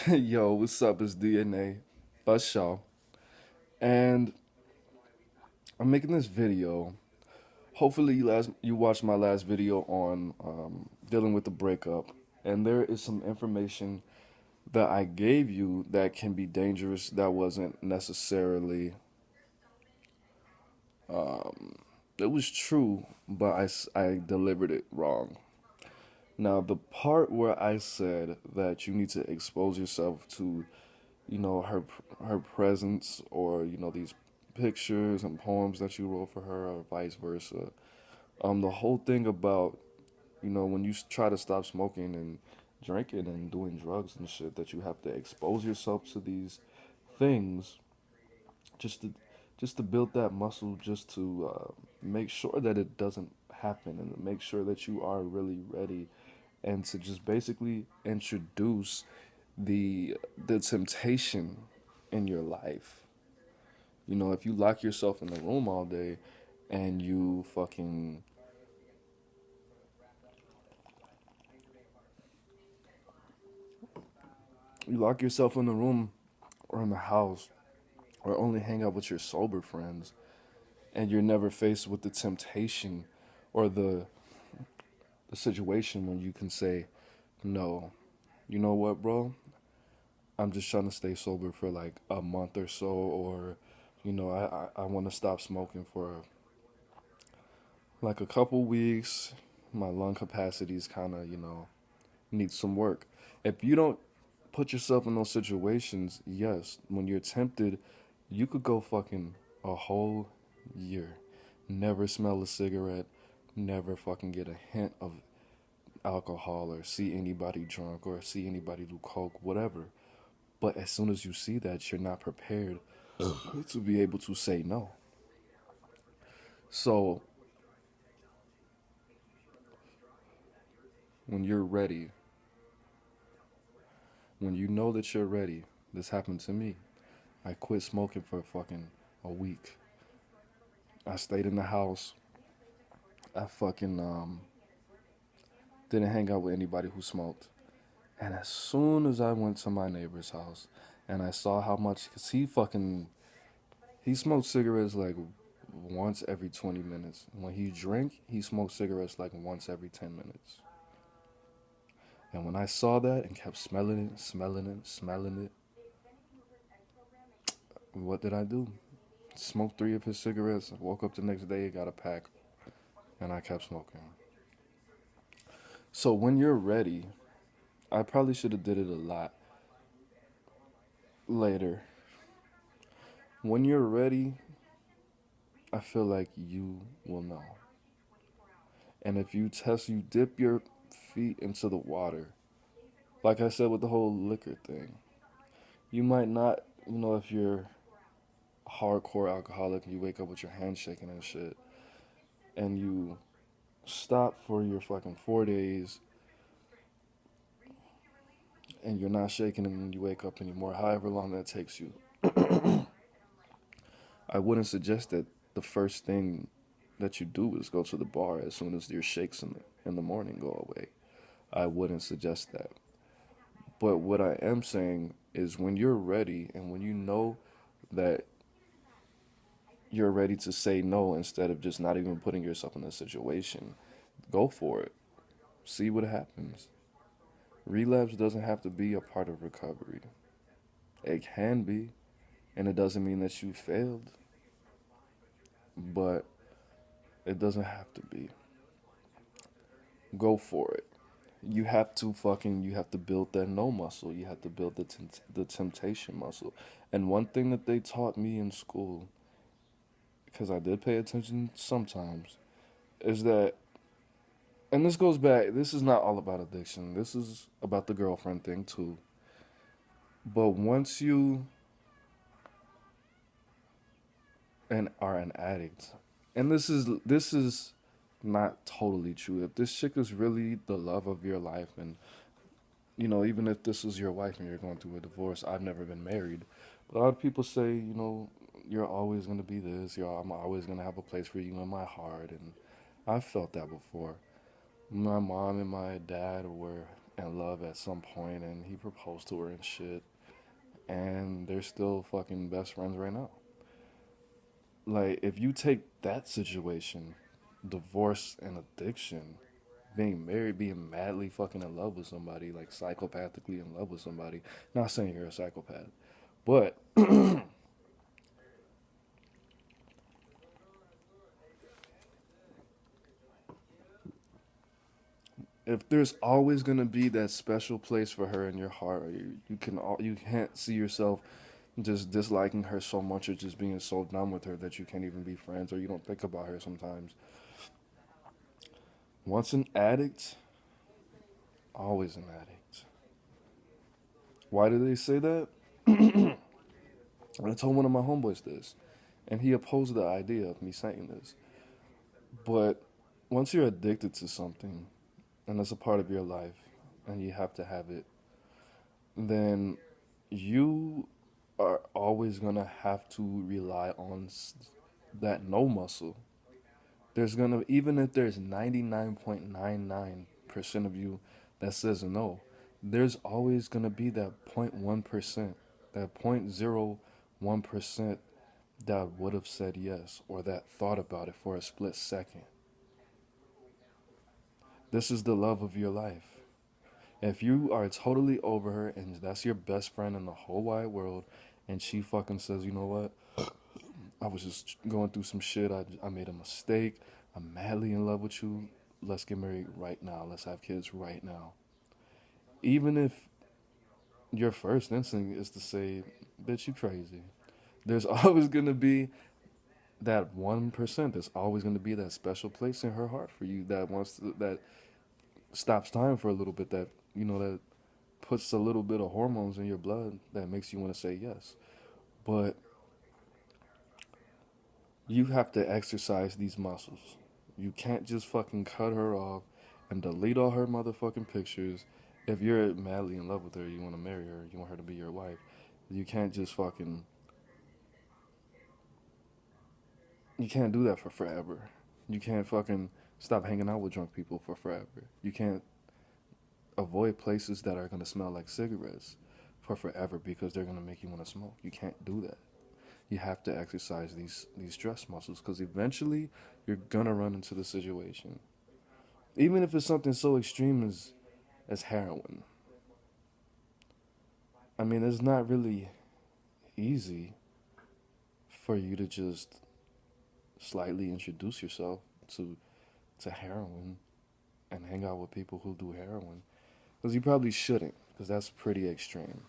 Yo, what's up? It's DNA, Bus Shaw, and I'm making this video. Hopefully, you watched my last video on dealing with the breakup, and there is some information that I gave you that can be dangerous. That wasn't necessarily. It was true, but I delivered it wrong. Now, the part where I said that you need to expose yourself to her presence, or these pictures and poems that you wrote for her, or vice versa. The whole thing about when you try to stop smoking and drinking and doing drugs and shit, that you have to expose yourself to these things just to just to build that muscle, just to make sure that it doesn't happen, and to make sure that you are really ready, and to just basically introduce the temptation in your life. If you lock yourself in the room all day and you lock yourself in the room or in the house, or only hang out with your sober friends, and you're never faced with the temptation or the situation when you can say, no, you know what, bro? I'm just trying to stay sober for like a month or so, or I want to stop smoking for like a couple weeks. My lung capacities kind of, need some work. If you don't put yourself in those situations, yes, when you're tempted, you could go fucking a whole year, never smell a cigarette, never fucking get a hint of alcohol, or see anybody drunk, or see anybody do coke, whatever. But as soon as you see that, you're not prepared to be able to say no. So when you're ready, when you know that you're ready, this happened to me. I quit smoking for fucking a week. I stayed in the house. I fucking didn't hang out with anybody who smoked. And as soon as I went to my neighbor's house and I saw how much, cause he smoked cigarettes like once every 20 minutes. When he drank, he smoked cigarettes like once every 10 minutes. And when I saw that and kept smelling it, smelling it, smelling it, what did I do? Smoked 3 of his cigarettes. Woke up the next day, got a pack, and I kept smoking. So when you're ready, I probably should have did it a lot later. When you're ready, I feel like you will know. And if you dip your feet into the water, like I said with the whole liquor thing, you might not, if you're a hardcore alcoholic and you wake up with your hands shaking and shit, and you stop for your fucking 4 days and you're not shaking, and then you wake up anymore, however long that takes you, I wouldn't suggest that the first thing that you do is go to the bar as soon as your shakes in the morning go away. I wouldn't suggest that. But what I am saying is, when you're ready and when you know that you're ready to say no, instead of just not even putting yourself in a situation, go for it. See what happens. Relapse doesn't have to be a part of recovery. It can be, and it doesn't mean that you failed, but it doesn't have to be. Go for it. You have to build that no muscle. You have to build the temptation muscle. And one thing that they taught me in school, because I did pay attention sometimes, is that, and this goes back, this is not all about addiction. This is about the girlfriend thing too. But once you and are an addict, and this is not totally true. If this chick is really the love of your life, and even if this is your wife and you're going through a divorce, I've never been married, but a lot of people say, you're always gonna be this. I'm always gonna have a place for you in my heart, and I've felt that before. My mom and my dad were in love at some point, and he proposed to her and shit, and they're still fucking best friends right now. Like, if you take that situation, divorce and addiction, being married, being madly fucking in love with somebody, like psychopathically in love with somebody. Not saying you're a psychopath, but if there's always gonna be that special place for her in your heart, or you can't see yourself just disliking her so much or just being so numb with her that you can't even be friends or you don't think about her sometimes. Once an addict, always an addict. Why do they say that? I told one of my homeboys this, and he opposed the idea of me saying this. But once you're addicted to something, and it's a part of your life, and you have to have it, then you are always gonna have to rely on that no muscle. There's gonna, even if there's 99.99% of you that says no, there's always gonna be that 0.1%, that 0.01% that would have said yes or that thought about it for a split second. This is the love of your life. If you are totally over her and that's your best friend in the whole wide world, and she fucking says, you know what, I was just going through some shit, I made a mistake, I'm madly in love with you, let's get married right now, let's have kids right now. Even if your first instinct is to say, bitch, you crazy, there's always gonna be that 1%. There's always gonna be that special place in her heart for you that that stops time for a little bit, that, you know, that puts a little bit of hormones in your blood that makes you want to say yes. But you have to exercise these muscles. You can't just fucking cut her off and delete all her motherfucking pictures. If you're madly in love with her, you want to marry her, you want her to be your wife, you can't just fucking, you can't do that for forever. You can't fucking stop hanging out with drunk people for forever. You can't avoid places that are going to smell like cigarettes for forever because they're going to make you want to smoke. You can't do that. You have to exercise these stress muscles because eventually you're going to run into the situation. Even if it's something so extreme as heroin. I mean, it's not really easy for you to just slightly introduce yourself to heroin and hang out with people who do heroin. Because you probably shouldn't, because that's pretty extreme.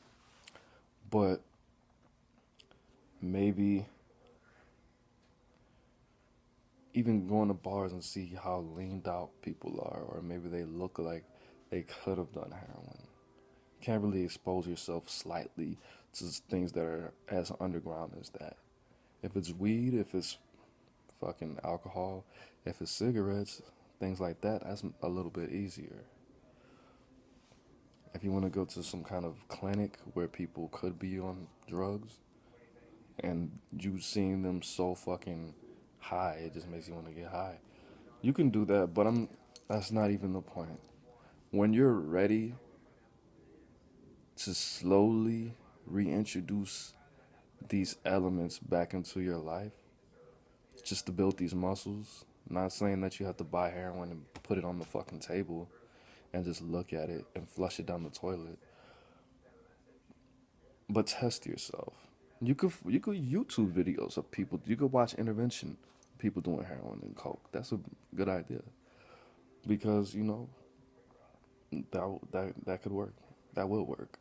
But maybe even going to bars and see how leaned out people are, or maybe they look like they could have done heroin. You can't really expose yourself slightly to things that are as underground as that. If it's weed, if it's fucking alcohol, if it's cigarettes, things like that, that's a little bit easier. If you want to go to some kind of clinic where people could be on drugs and you seeing them so fucking high, it just makes you want to get high. You can do that, but that's not even the point. When you're ready to slowly reintroduce these elements back into your life, just to build these muscles, not saying that you have to buy heroin and put it on the fucking table and just look at it and flush it down the toilet. But test yourself. You could YouTube videos of people. You could watch intervention people doing heroin and coke. That's a good idea because you know that could work. That will work.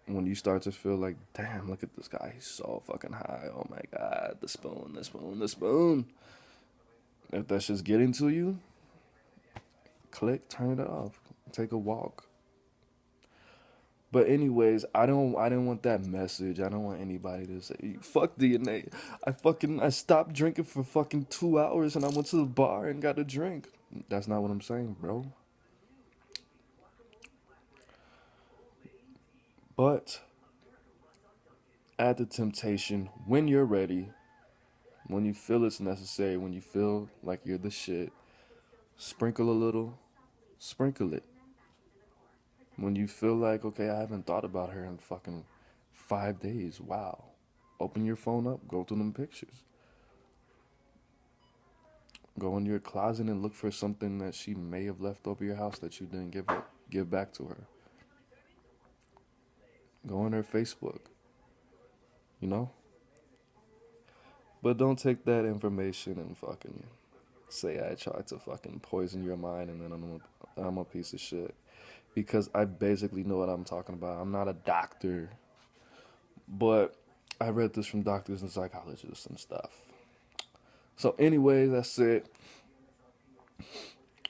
When you start to feel like, damn, look at this guy, he's so fucking high. Oh my god, the spoon, the spoon, the spoon. If that's just getting to you, click, turn it off, take a walk. But anyways, I didn't want that message. I don't want anybody to say fuck DNA. I stopped drinking for fucking 2 hours and I went to the bar and got a drink. That's not what I'm saying, bro. But add the temptation when you're ready, when you feel it's necessary, when you feel like you're the shit. Sprinkle a little, Sprinkle it. When you feel like, okay, I haven't thought about her in fucking 5 days. Wow. Open your phone up. Go through them pictures. Go in your closet and look for something that she may have left over your house that you didn't give back to her. Go on her Facebook. You know? But don't take that information and fucking say I tried to fucking poison your mind and then I'm a piece of shit. Because I basically know what I'm talking about. I'm not a doctor. But I read this from doctors and psychologists and stuff. So anyway, that's it.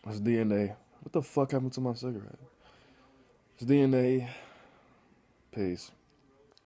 It's DNA. What the fuck happened to my cigarette? It's DNA. Peace.